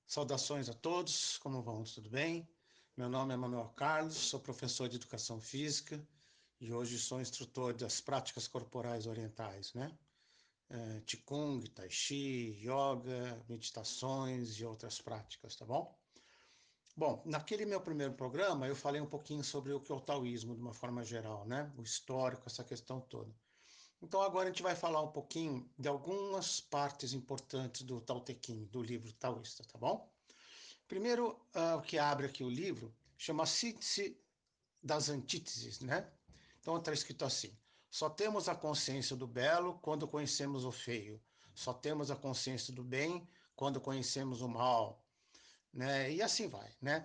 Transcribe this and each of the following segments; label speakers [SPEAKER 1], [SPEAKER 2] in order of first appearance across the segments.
[SPEAKER 1] Saudações a todos, como vão? Tudo bem? Meu nome é Manuel Carlos, sou professor de Educação Física e hoje sou instrutor das práticas corporais orientais, né? Qigong, Tai Chi, Yoga, meditações e outras práticas, tá bom? Bom, naquele meu primeiro programa eu falei um pouquinho sobre o que é o taoísmo de uma forma geral, né? O histórico, essa questão toda. Então agora a gente vai falar um pouquinho de algumas partes importantes do Tao Te Ching, do livro taoísta, tá bom? Primeiro, o que abre aqui o livro chama Síntese das Antíteses, né? Então está escrito assim: só temos a consciência do belo quando conhecemos o feio, só temos a consciência do bem quando conhecemos o mal, né? E assim vai, né?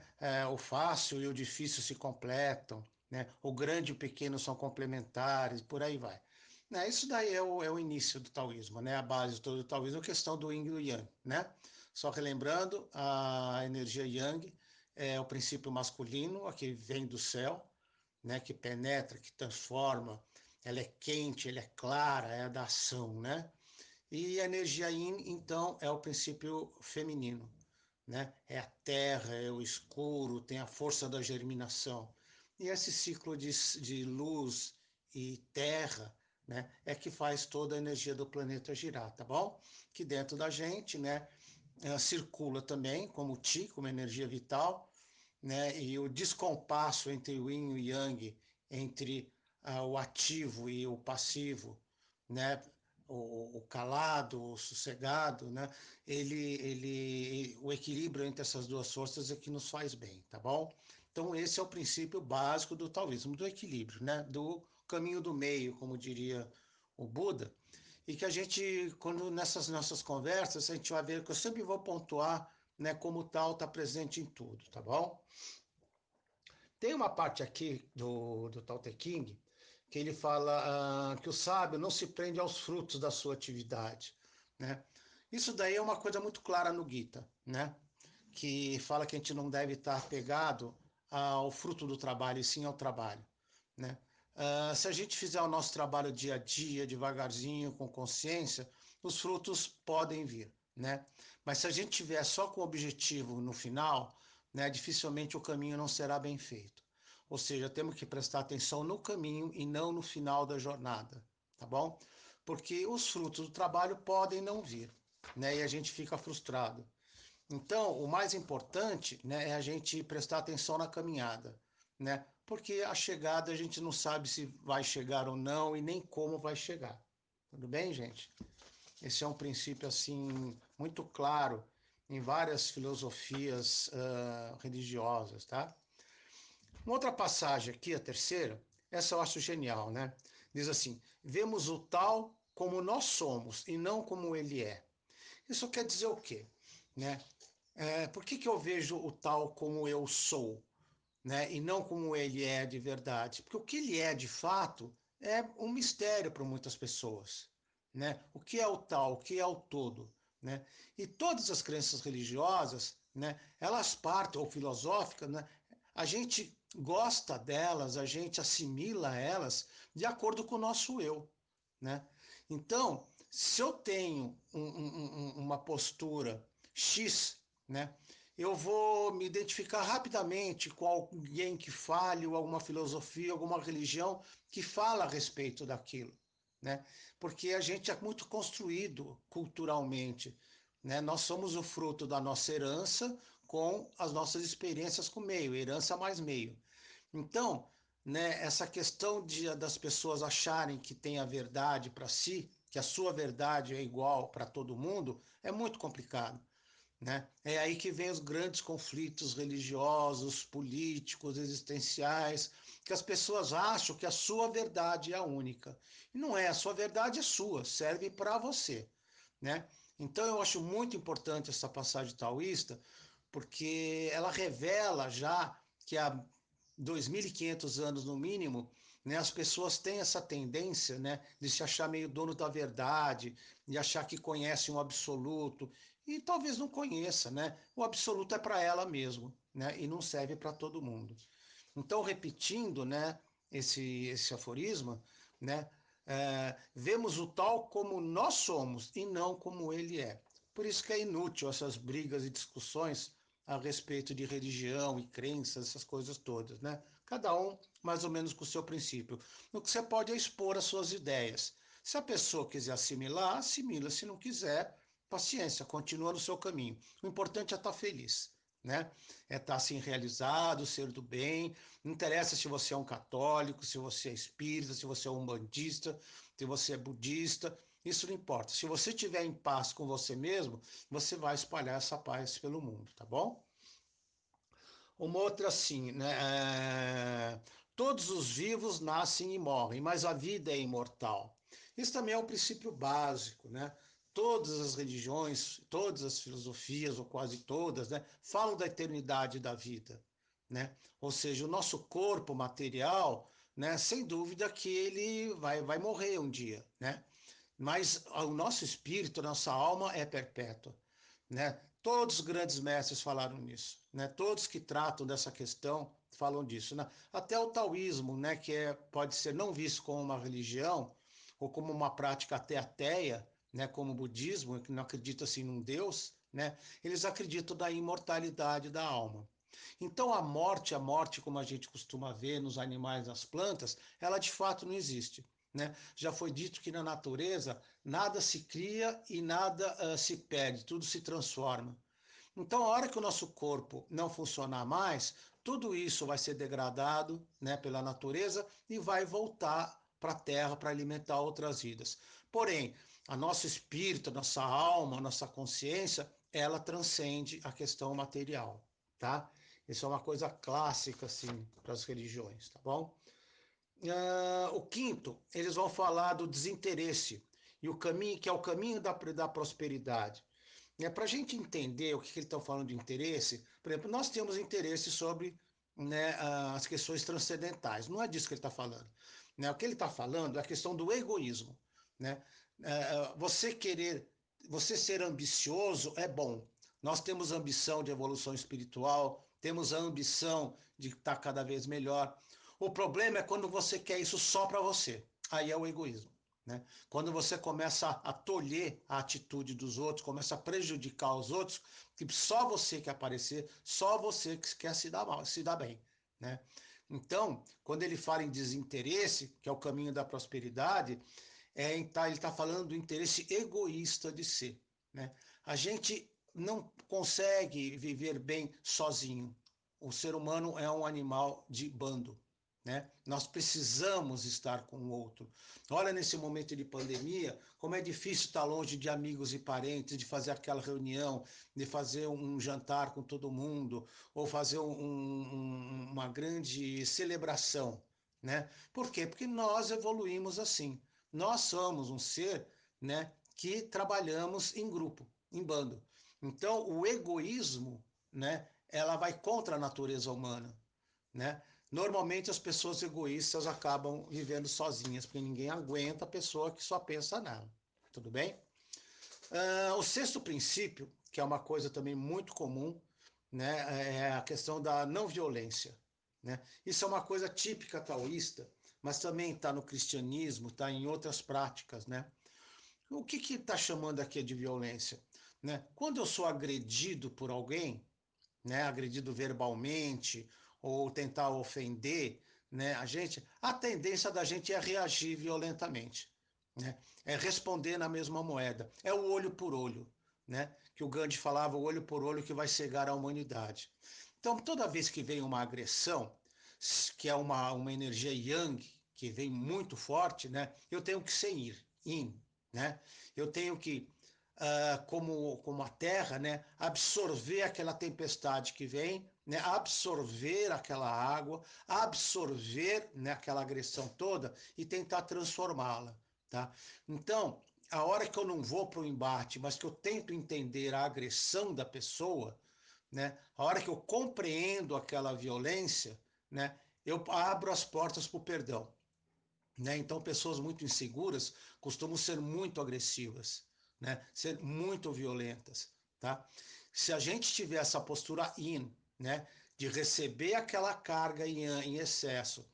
[SPEAKER 1] O fácil e o difícil se completam, né? O grande e o pequeno são complementares, por aí vai. Né? Isso daí é o início do taoísmo, né? A base de todo o taoísmo, a questão do yin e do yang, né? Só relembrando, a energia yang é o princípio masculino, a que vem do céu, né? Que penetra, que transforma, ela é quente, ela é clara, é a da ação, né? E a energia yin, então, é o princípio feminino, né? É a terra, é o escuro, tem a força da germinação. E esse ciclo de luz e terra, né, é que faz toda a energia do planeta girar, tá bom? Que dentro da gente, né, circula também como Qi, como energia vital, né, e o descompasso entre o Yin e o Yang, entre o ativo e o passivo, né, o calado, o sossegado, né, o equilíbrio entre essas duas forças é que nos faz bem, tá bom? Então esse é o princípio básico do taoísmo, do equilíbrio, né, do caminho do meio, como diria o Buda, e que a gente, quando nessas nossas conversas, a gente vai ver que eu sempre vou pontuar, né, como tal está presente em tudo, tá bom? Tem uma parte aqui do Tao Te Ching que ele fala que o sábio não se prende aos frutos da sua atividade, né? Isso daí é uma coisa muito clara no Gita, né? Que fala que a gente não deve estar apegado ao fruto do trabalho, e sim ao trabalho, né? Se a gente fizer o nosso trabalho dia a dia, devagarzinho, com consciência, os frutos podem vir, né? Mas se a gente tiver só com o objetivo no final, né, dificilmente o caminho não será bem feito. Ou seja, temos que prestar atenção no caminho e não no final da jornada, tá bom? Porque os frutos do trabalho podem não vir, né? E a gente fica frustrado. Então, o mais importante, né, é a gente prestar atenção na caminhada, né? Porque a chegada a gente não sabe se vai chegar ou não e nem como vai chegar. Tudo bem, gente? Esse é um princípio assim muito claro em várias filosofias religiosas, tá? Uma outra passagem aqui, a terceira, essa eu acho genial, né? Diz assim: vemos o tal como nós somos e não como ele é. Isso quer dizer o quê? Né? Por que eu vejo o tal como eu sou, né? E não como ele é de verdade? Porque o que ele é de fato é um mistério para muitas pessoas, né? O que é o tal, o que é o todo, né? E todas as crenças religiosas, né? Elas partem, ou filosóficas, né? A gente gosta delas, a gente assimila elas de acordo com o nosso eu, né? Então, se eu tenho uma postura X, né, eu vou me identificar rapidamente com alguém que fale, ou alguma filosofia, alguma religião que fala a respeito daquilo, né? Porque a gente é muito construído culturalmente, né? Nós somos o fruto da nossa herança com as nossas experiências com o meio, herança mais meio. Então, né, essa questão das pessoas acharem que tem a verdade para si, que a sua verdade é igual para todo mundo, é muito complicado. Né? É aí que vem os grandes conflitos religiosos, políticos, existenciais, que as pessoas acham que a sua verdade é a única. E não é, a sua verdade é sua, serve para você. Né? Então eu acho muito importante essa passagem taoísta, porque ela revela já que há 2.500 anos no mínimo, né, as pessoas têm essa tendência, né, de se achar meio dono da verdade, de achar que conhece um absoluto, e talvez não conheça, né? O absoluto é para ela mesmo, né, e não serve para todo mundo. Então, repetindo, né, esse aforisma, né, vemos o tal como nós somos e não como ele é. Por isso que é inútil essas brigas e discussões a respeito de religião e crenças, essas coisas todas, né? Cada um mais ou menos com o seu princípio. O que você pode é expor as suas ideias. Se a pessoa quiser assimilar, assimila. Se não quiser, paciência, continua no seu caminho. O importante é estar feliz, né? É estar assim realizado, ser do bem. Não interessa se você é um católico, se você é espírita, se você é umbandista, se você é budista. Isso não importa. Se você estiver em paz com você mesmo, você vai espalhar essa paz pelo mundo, tá bom? Uma outra assim, né? Todos os vivos nascem e morrem, mas a vida é imortal. Isso também é um princípio básico, né? Todas as religiões, todas as filosofias, ou quase todas, né, falam da eternidade da vida, né? Ou seja, o nosso corpo material, né, sem dúvida que ele vai morrer um dia, né? Mas o nosso espírito, a nossa alma é perpétua, né? Todos os grandes mestres falaram nisso, né? Todos que tratam dessa questão falam disso, né? Até o taoísmo, né, que pode ser não visto como uma religião ou como uma prática até ateia, né, como o budismo, que não acredita assim num Deus, né? Eles acreditam na imortalidade da alma. Então a morte como a gente costuma ver nos animais, nas plantas, ela de fato não existe, né? Já foi dito que na natureza nada se cria e nada se perde, tudo se transforma. Então, a hora que o nosso corpo não funcionar mais, tudo isso vai ser degradado, né, pela natureza e vai voltar para a Terra para alimentar outras vidas. Porém, a nosso espírito, a nossa alma, a nossa consciência, ela transcende a questão material, tá? Isso é uma coisa clássica, assim, para as religiões, tá bom? O quinto, eles vão falar do desinteresse e o caminho que é o caminho da prosperidade. Para a gente entender o que eles estão falando de interesse, por exemplo, nós temos interesse sobre, né, as questões transcendentais. Não é disso que ele está falando. Né? O que ele está falando é a questão do egoísmo. Né? Você querer, você ser ambicioso é bom. Nós temos ambição de evolução espiritual, temos a ambição de estar cada vez melhor. O problema é quando você quer isso só para você. Aí é o egoísmo. Né? Quando você começa a tolher a atitude dos outros, começa a prejudicar os outros, que só você quer aparecer, só você que quer se dar mal, se dar bem. Né? Então, quando ele fala em desinteresse, que é o caminho da prosperidade, ele está falando do interesse egoísta de ser. Né? A gente não consegue viver bem sozinho. O ser humano é um animal de bando. Né? Nós precisamos estar com o outro. Olha, nesse momento de pandemia, como é difícil estar longe de amigos e parentes, de fazer aquela reunião, de fazer um jantar com todo mundo, ou fazer uma grande celebração. Né? Por quê? Porque nós evoluímos assim. Nós somos um ser, né, que trabalhamos em grupo, em bando. Então, o egoísmo, né, ela vai contra a natureza humana. Né? Normalmente as pessoas egoístas acabam vivendo sozinhas, porque ninguém aguenta a pessoa que só pensa nela. Tudo bem? O sexto princípio, que é uma coisa também muito comum, né, é a questão da não violência. Né? Isso é uma coisa típica taoísta, mas também está no cristianismo, está em outras práticas. Né? O que está chamando aqui de violência? Né? Quando eu sou agredido por alguém, né, agredido verbalmente ou tentar ofender, né, a tendência da gente é reagir violentamente, né? É responder na mesma moeda. É o olho por olho, né? Que o Gandhi falava, o olho por olho que vai cegar a humanidade. Então, toda vez que vem uma agressão, que é uma energia yang, que vem muito forte, né? Eu tenho que ser yin, né? Eu tenho que como a terra, né, absorver aquela tempestade que vem, né, absorver aquela água, absorver, né, aquela agressão toda e tentar transformá-la. Tá? Então, a hora que eu não vou para o embate, mas que eu tento entender a agressão da pessoa, né, a hora que eu compreendo aquela violência, né, eu abro as portas para o perdão. Né? Então, pessoas muito inseguras costumam ser muito agressivas, né? Ser muito violentas. Tá? Se a gente tiver essa postura yin, né? De receber aquela carga em excesso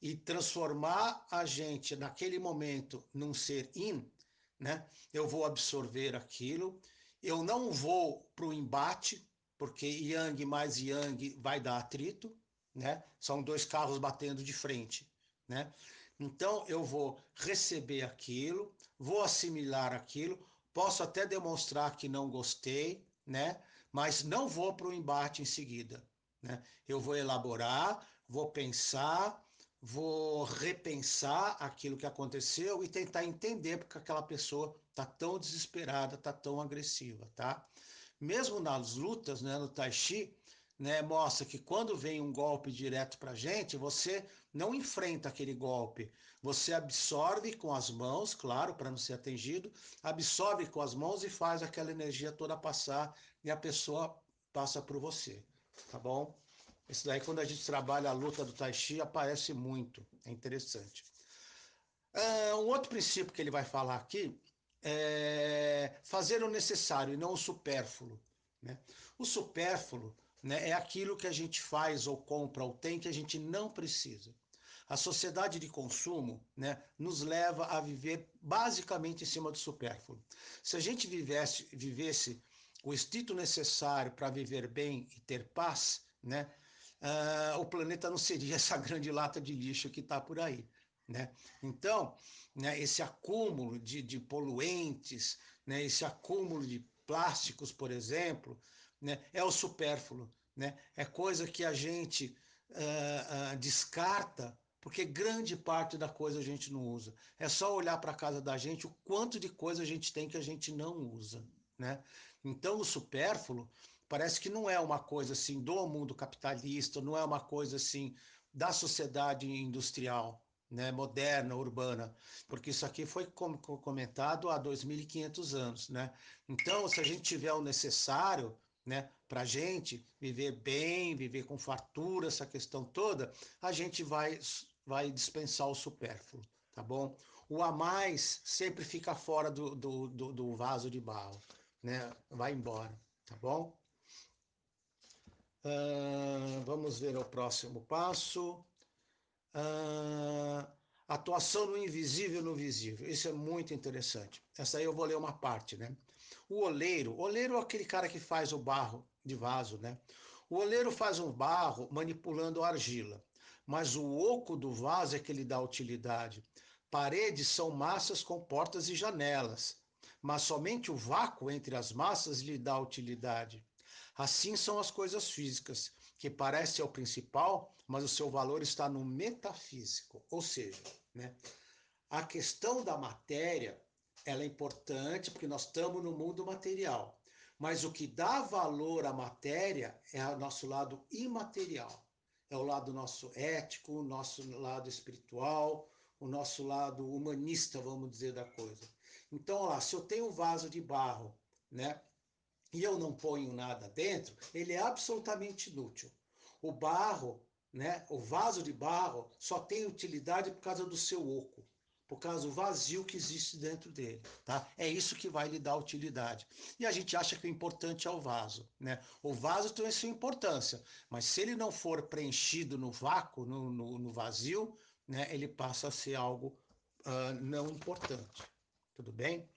[SPEAKER 1] e transformar a gente naquele momento num ser yin, né? Eu vou absorver aquilo Eu não vou para o embate, porque Yang mais Yang vai dar atrito, né? São dois carros batendo de frente, né? Então eu vou receber aquilo, vou assimilar aquilo, posso até demonstrar que não gostei, né? Mas não vou para o embate em seguida, né? Eu vou elaborar, vou pensar, vou repensar aquilo que aconteceu e tentar entender porque aquela pessoa está tão desesperada, está tão agressiva, tá? Mesmo nas lutas, né, no Tai Chi, né, mostra que quando vem um golpe direto para a gente, você não enfrenta aquele golpe, você absorve com as mãos, claro, para não ser atingido, absorve com as mãos e faz aquela energia toda passar e a pessoa passa por você, tá bom? Isso daí, quando a gente trabalha a luta do Tai Chi, aparece muito, é interessante. Um outro princípio que ele vai falar aqui é fazer o necessário e não o supérfluo, né? O supérfluo, né, é aquilo que a gente faz ou compra ou tem que a gente não precisa. A sociedade de consumo, né, nos leva a viver basicamente em cima do supérfluo. Se a gente vivesse o estrito necessário para viver bem e ter paz, né, o planeta não seria essa grande lata de lixo que está por aí, né? Então, né, esse acúmulo de poluentes, né, esse acúmulo de plásticos, por exemplo, né, é o supérfluo, né? É coisa que a gente descarta, porque grande parte da coisa a gente não usa. É só olhar para a casa da gente o quanto de coisa a gente tem que a gente não usa, né? Então, o supérfluo parece que não é uma coisa assim do mundo capitalista, não é uma coisa assim da sociedade industrial, né, moderna, urbana, porque isso aqui foi comentado há 2.500 anos, né? Então, se a gente tiver o necessário, né, para a gente viver bem, viver com fartura, essa questão toda, a gente vai dispensar o supérfluo, tá bom? O a mais sempre fica fora do vaso de barro, né? Vai embora, tá bom? Vamos ver o próximo passo. Atuação no invisível no visível. Isso é muito interessante. Essa aí eu vou ler uma parte, né? O oleiro é aquele cara que faz o barro de vaso, né? O oleiro faz um barro manipulando a argila, mas o oco do vaso é que lhe dá utilidade. Paredes são massas com portas e janelas, mas somente o vácuo entre as massas lhe dá utilidade. Assim são as coisas físicas, que parecem o principal, mas o seu valor está no metafísico. Ou seja, né, a questão da matéria, ela é importante porque nós estamos no mundo material. Mas o que dá valor à matéria é o nosso lado imaterial. É o lado nosso ético, o nosso lado espiritual, o nosso lado humanista, vamos dizer, da coisa. Então, lá, se eu tenho um vaso de barro, né, e eu não ponho nada dentro, ele é absolutamente inútil. O barro, né, o vaso de barro, só tem utilidade por causa do seu oco, por causa do vazio que existe dentro dele, tá? É isso que vai lhe dar utilidade. E a gente acha que o importante é o vaso, né? O vaso tem a sua importância, mas se ele não for preenchido no vácuo, no vazio, né, ele passa a ser algo não importante. Tudo bem?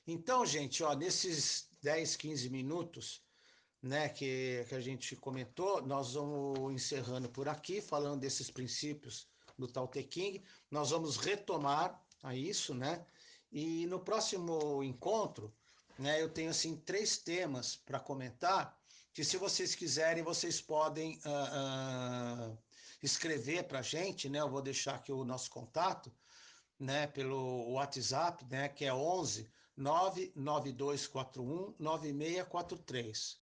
[SPEAKER 1] Então, gente, ó, nesses 10, 15 minutos, né, que a gente comentou, nós vamos encerrando por aqui, falando desses princípios do Tao Te Ching. Nós vamos retomar a isso, né? E no próximo encontro, né, eu tenho assim 3 temas para comentar, que se vocês quiserem, vocês podem escrever para a gente, né? Eu vou deixar aqui o nosso contato, né, pelo WhatsApp, né, que é 11 99241 9643.